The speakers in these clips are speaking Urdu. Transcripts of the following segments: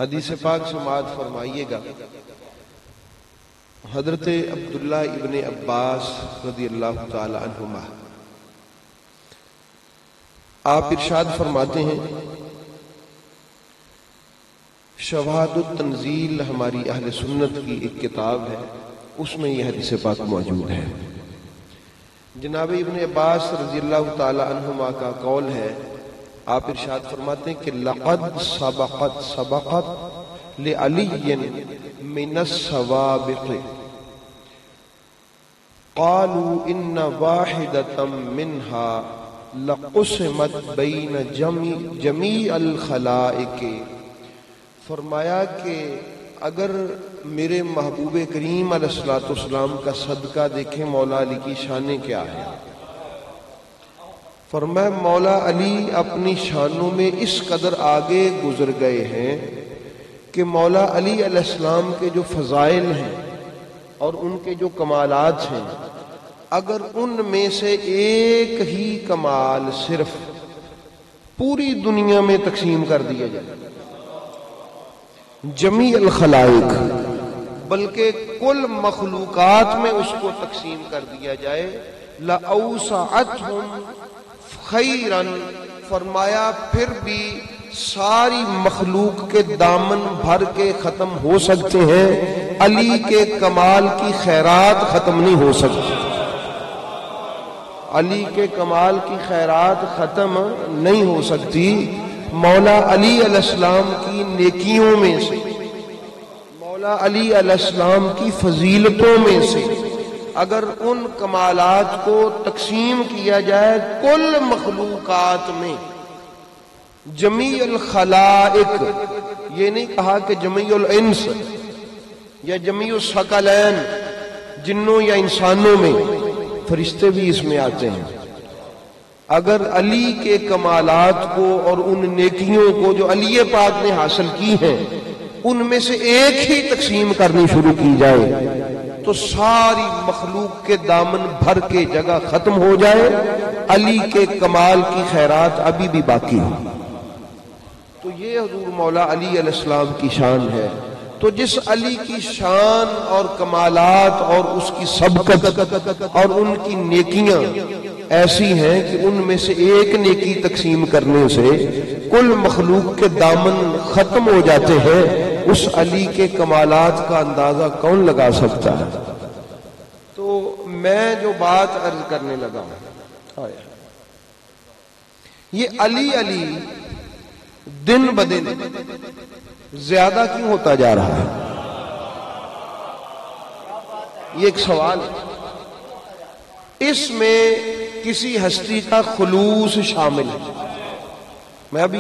حدیث پاک سماعت فرمائیے گا۔ حضرت عبداللہ ابن عباس رضی اللہ تعالی عنہما آپ ارشاد فرماتے ہیں، شواہد التنزیل ہماری اہل سنت کی ایک کتاب ہے، اس میں یہ حدیث پاک موجود ہے۔ جناب ابن عباس رضی اللہ تعالی عنہما کا قول ہے، آپ ارشاد فرماتے ہیں کہ لقد سبقت لعلی من السوابق قالوا ان واحدة منها لقسمت بین جمیع الخلائق۔ فرمایا کہ اگر میرے محبوب کریم علیہ الصلوۃ والسلام کا صدقہ دیکھیں مولا علی کی شانیں کیا ہے۔ فرمایا مولا علی اپنی شانوں میں اس قدر آگے گزر گئے ہیں کہ مولا علی علیہ السلام کے جو فضائل ہیں اور ان کے جو کمالات ہیں، اگر ان میں سے ایک ہی کمال صرف پوری دنیا میں تقسیم کر دیا جائے، جمیع الخلائق، بلکہ کل مخلوقات میں اس کو تقسیم کر دیا جائے، لَأَوْسَعَتْهُمْ خیراً، فرمایا پھر بھی ساری مخلوق کے دامن بھر کے ختم ہو سکتے ہیں، علی کے کمال کی خیرات ختم نہیں ہو سکتی، علی کے کمال کی خیرات ختم نہیں ہو سکتی۔ مولا علی علیہ السلام کی نیکیوں میں سے، مولا علی علیہ السلام کی فضیلتوں میں سے اگر ان کمالات کو تقسیم کیا جائے کل مخلوقات میں، جمیع الخلائق، یہ نہیں کہا کہ جمیع الانس یا جمیع الثقلین، جنوں یا انسانوں میں، فرشتے بھی اس میں آتے ہیں، اگر علی کے کمالات کو اور ان نیکیوں کو جو علی پاک نے حاصل کی ہیں ان میں سے ایک ہی تقسیم کرنی شروع کی جائے تو ساری مخلوق کے دامن بھر کے جگہ ختم ہو جائے، علی کے کمال کی خیرات ابھی بھی باقی ہو۔ تو یہ حضور مولا علی علیہ السلام کی شان ہے۔ تو جس علی کی شان اور کمالات اور اس کی سبقت اور ان کی نیکیاں ایسی ہیں کہ ان میں سے ایک نیکی تقسیم کرنے سے کل مخلوق کے دامن ختم ہو جاتے ہیں، اس علی کے کمالات کا اندازہ کون لگا سکتا ہے؟ تو میں جو بات عرض کرنے لگا ہوں، یہ علی دن بدن زیادہ کیوں ہوتا جا رہا ہے؟ یہ ایک سوال ہے۔ اس میں کسی ہستی کا خلوص شامل ہے، میں ابھی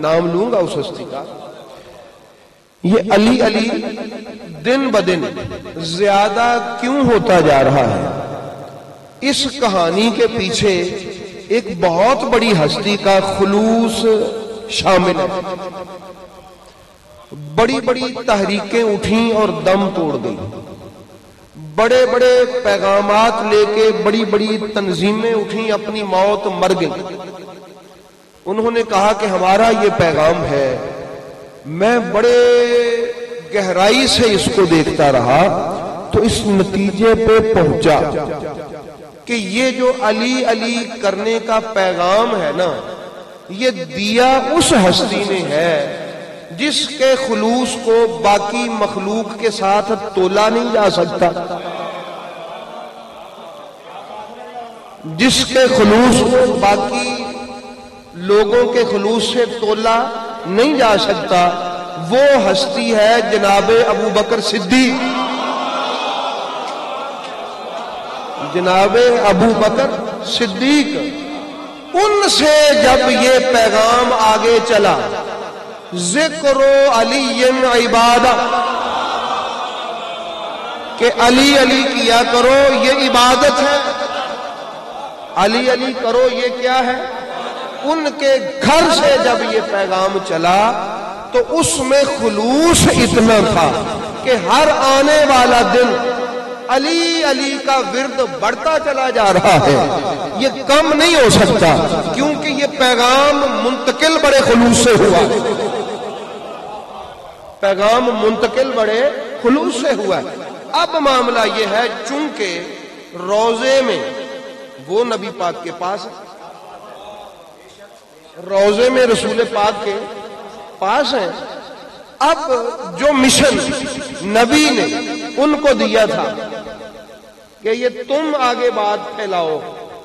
نام لوں گا اس ہستی کا۔ یہ علی دن بدن زیادہ کیوں ہوتا جا رہا ہے؟ اس کہانی کے پیچھے ایک بہت بڑی ہستی کا خلوص شامل ہے۔ بڑی بڑی تحریکیں اٹھیں اور دم توڑ گئی، بڑے بڑے پیغامات لے کے بڑی بڑی تنظیمیں اٹھیں، اپنی موت مر گئی۔ انہوں نے کہا کہ ہمارا یہ پیغام ہے۔ میں بڑے گہرائی سے اس کو دیکھتا رہا تو اس نتیجے پہ پہنچا کہ یہ جو علی کرنے کا پیغام ہے نا، یہ دیا اس ہستی نے ہے جس کے خلوص کو باقی مخلوق کے ساتھ تولا نہیں جا سکتا، جس کے خلوص کو باقی لوگوں کے خلوص سے تولا نہیں جا سکتا، وہ ہستی ہے جناب ابو بکر صدیق۔ جناب ابو بکر صدیق، ان سے جب یہ پیغام آگے چلا، ذکر علی عبادہ، کہ علی کیا کرو یہ عبادت ہے، علی کرو یہ کیا ہے؟ ان کے گھر سے جب یہ پیغام چلا تو اس میں خلوص اتنا تھا کہ ہر آنے والا دن علی کا ورد بڑھتا چلا جا رہا ہے، یہ کم نہیں ہو سکتا، کیونکہ یہ پیغام منتقل بڑے خلوص سے ہوا۔ پیغام منتقل بڑے خلوص سے ہوا ہے۔ اب معاملہ یہ ہے چونکہ روضے میں وہ نبی پاک کے پاس، روضے میں رسول پاک کے پاس ہیں، اب جو مشن نبی نے ان کو دیا تھا کہ یہ تم آگے بات پھیلاؤ،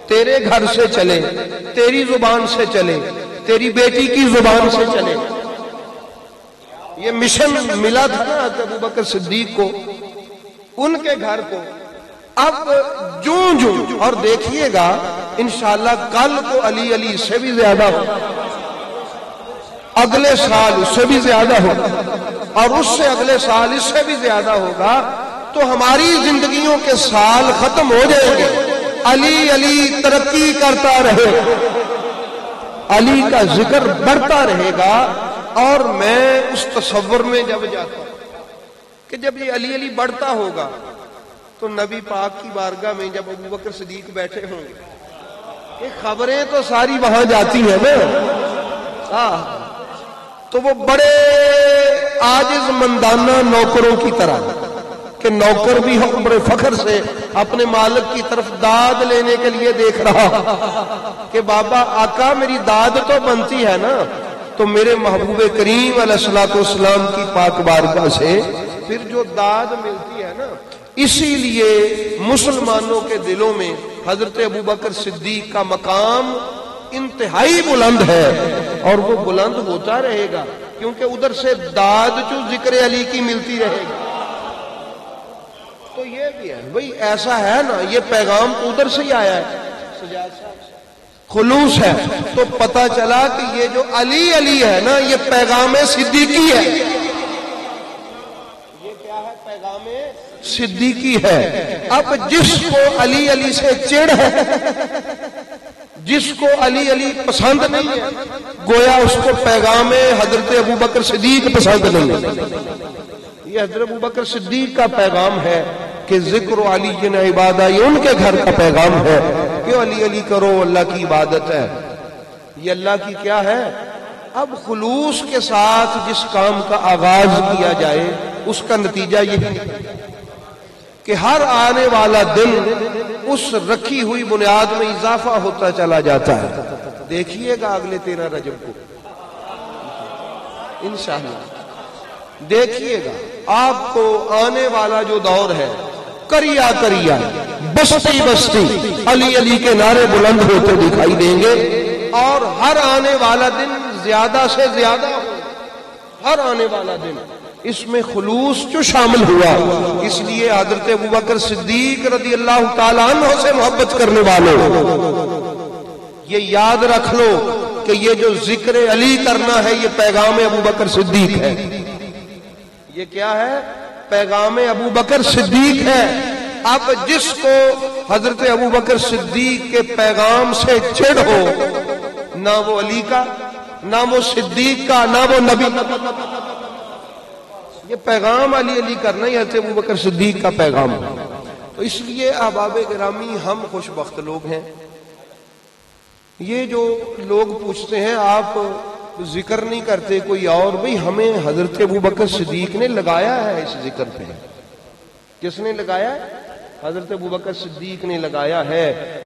تیرے گھر سے چلے، تیری زبان سے چلے، تیری بیٹی کی زبان سے چلے، یہ مشن ملا تھا نا ابو بکر صدیق کو، ان کے گھر کو۔ اب جو اور دیکھیے گا انشاءاللہ کل کو علی سے بھی زیادہ ہو، اگلے سال اس سے بھی زیادہ ہوگا، اور اس سے اگلے سال اس سے بھی زیادہ ہوگا، تو ہماری زندگیوں کے سال ختم ہو جائیں گے، علی ترقی کرتا رہے، علی کا ذکر بڑھتا رہے گا۔ اور میں اس تصور میں جب جاتا ہوں کہ جب یہ علی بڑھتا ہوگا تو نبی پاک کی بارگاہ میں جب ابو بکر صدیق بیٹھے ہوں گے، کہ خبریں تو ساری وہاں جاتی ہیں نا، تو وہ بڑے عاجز مندانہ نوکروں کی طرح، کہ نوکر بھی ہم بڑے فخر سے اپنے مالک کی طرف داد لینے کے لیے دیکھ رہا کہ بابا آقا میری داد تو بنتی ہے نا، تو میرے محبوب کریم علیہ الصلوۃ والسلام کی پاک بارگاہ سے پھر جو داد ملتی ہے نا، اسی لیے مسلمانوں کے دلوں میں حضرت ابو بکر صدیق کا مقام انتہائی بلند ہے، اور وہ بلند ہوتا رہے گا، کیونکہ ادھر سے داد جو ذکر علی کی ملتی رہے گی۔ تو یہ بھی ہے بھئی، ایسا ہے نا، یہ پیغام تو ادھر سے ہی آیا ہے، سجاد صاحب سے خلوص ہے، تو پتہ چلا کہ یہ جو علی ہے نا، یہ پیغام صدیقی ہے، یہ کیا ہے؟ پیغام صدیقی ہے۔ اب جس کو علی سے چڑ ہے، جس کو علی پسند نہیں ہے، گویا اس کو پیغام حضرت ابو بکر صدیق پسند نہیں ہے۔ یہ حضرت ابو بکر صدیق کا پیغام ہے کہ ذکر علی جن عبادہ، یہ ان کے گھر کا پیغام ہے کہ علی کرو، اللہ کی عبادت ہے۔ یہ اللہ کی کیا ہے؟ اب خلوص کے ساتھ جس کام کا آغاز کیا جائے اس کا نتیجہ یہی کہ ہر آنے والا دن اس رکھی ہوئی بنیاد میں اضافہ ہوتا چلا جاتا ہے۔ دیکھیے گا اگلے 13 رجب کو انشاءاللہ، دیکھیے گا آپ کو آنے والا جو دور ہے، کریا بستی بستی علی کے نعرے بلند ہوتے دکھائی دیں گے، اور ہر آنے والا دن زیادہ سے زیادہ، ہر آنے والا دن اس میں خلوص جو شامل ہوا۔ اس لیے حضرت ابوبکر صدیق رضی اللہ تعالیٰ عنہ سے محبت کرنے والوں، یہ یاد رکھ لو کہ یہ جو ذکر علی کرنا ہے یہ پیغام ابوبکر صدیق ہے۔ یہ کیا ہے؟ پیغام ابوبکر صدیق ہے۔ اب جس کو حضرت ابوبکر صدیق کے پیغام سے چڑ ہو، نہ وہ علی کا، نہ وہ صدیق کا، نہ وہ نبی، یہ پیغام علی کرنا ہی حضرت ابوبکر صدیق کا پیغام ہے۔ تو اس لیے احباب گرامی ہم خوش بخت لوگ ہیں۔ یہ جو لوگ پوچھتے ہیں آپ ذکر نہیں کرتے کوئی اور، بھئی ہمیں حضرت ابوبکر صدیق نے لگایا ہے اس ذکر پہ۔ کس نے لگایا ہے؟ حضرت ابوبکر صدیق نے لگایا ہے۔